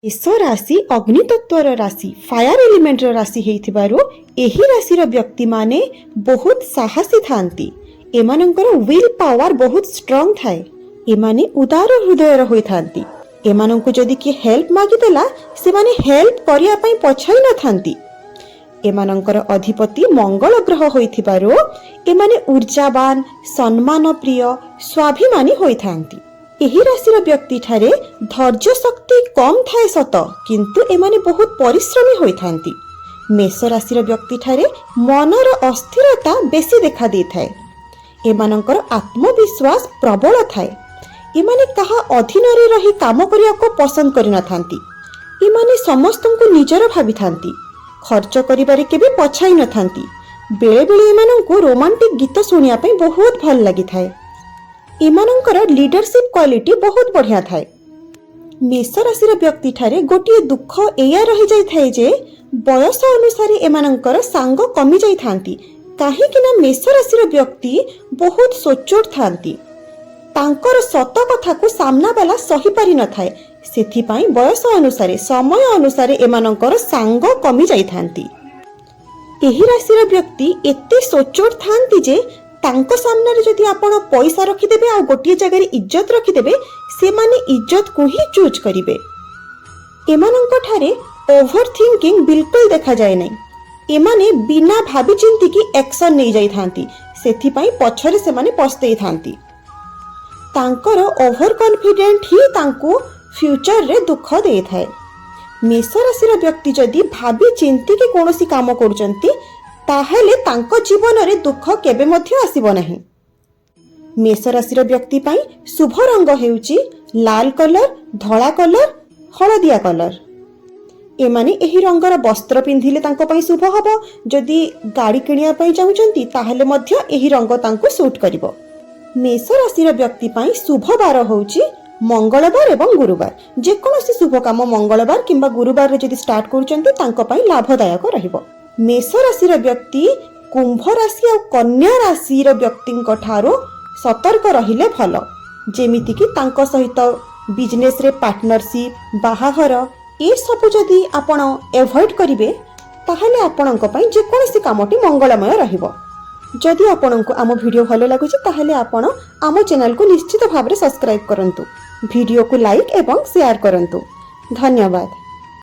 मेष राशि अग्नितत्वर राशि फायर एलिमेंट राशि हेइथिबारु एही राशि व्यक्ति माने बहुत साहसी थांती। एमानंकर विल पावर बहुत स्ट्रांग थाए। एमाने उदार हृदयर होई थांती। एमानंकु जदि कि हेल्प मागी देला से माने हेल्प करिया पई पछाई न थांती। एमानंकर अधिपति मंगल ग्रह होइथिबारु एमाने ऊर्जावान सम्मान प्रिय स्वाभिमानी होई थांती। एही राशि व्यक्ति ठारे धैर्य शक्ति कम थाए सत किंतु एमाने बहुत परिश्रमी होई थांती। मेष राशि व्यक्ति ठारे मनर अस्थिरता बेसी देखा दे थाए। एमानंकर आत्मविश्वास प्रबल थाए। एमाने कहा अधीन रे रही काम करिया को पसंद करि न थांती। एमाने समस्तंकु निजर भाबी थांती। खर्च करिबारे केबे पछाई न थांती। बेले बेले एमानंकु रोमांटिक गीत सुनिया पई बहुत भल लागि थाए। एमानंकर लीडरशिप क्वालिटी बहुत बढ़िया थाए। मेष राशि व्यक्ति ठारे गोटे दुख एया रही जाई थाए जे बयस अनुसार एमानंकर सांग कमी जाई थांती। काहेकि ना मेष राशि व्यक्ति बहुत सोचोट थांती। तांकर सत कथा को सामना वाला सही पारि न थाए। सेथिपाई बयस अनुसार समय अनुसार एमानंकर सांग कमी जाई थांती। एही राशि व्यक्ति एते सोचोट थांती जे तांको सामने रे जदि आपण पैसा रखिदेबे आ गोटे जगह इज्जत रखिदेबे से माने इज्जत को ही चूज करिवे। एमानंक ठारे ओवर थिंकिंग बिल्कुल देखा जाए नहीं। एमाने बिना भाबी चिंती की एक्शन नहीं जाई थांती। सेथिपाई पछरे से माने पछतेई थांती। तांकर ओवर कॉन्फिडेंट ही तांको फ्यूचर रे दुख दे थाए। मेष राशि व्यक्ति जदि भाबी चिंती की कोनोसी काम करूचंती ताहेले तांको जीवन रे दुख केबे मध्य आसीबो नहीं। मेष राशि व्यक्ति पाई शुभ रंग हेउची लाल कलर, धला कलर, हलदिया कलर। एमाने एही रंगर वस्त्र पिंधिले तांको पाई शुभ हबो। जदि गाड़ी किनिया पाई चाहुचंती ताहेले मध्य एही रंग तांको सूट करिवो। मेष राशि व्यक्ति पाई शुभ बार होउची मंगलवार एवं गुरुवार। जे कोनोसी शुभ काम मंगलवार किंबा गुरुवार रे जदि स्टार्ट करूचंती तांको पाई लाभदायक रहिबो। मेष राशि व्यक्ति कुंभ राशि और कन्या राशि व्यक्ति ठारो सतर्क रहिले भल। जेमिति कि तांको सहित बिजनेस रे पार्टनरशिप बाहाघर ए सब जदि आपण एवॉइड करिवे ताहले आपणक पई जे कोनोसी कामटी मंगलमय रहिबो। जदि आपणको आम वीडियो भलो लागुछि ताहले आपण आम चैनल को निश्चित भाव में सब्सक्राइब करंतु। वीडियो को लाइक एवं शेयर करंतु। धन्यवाद।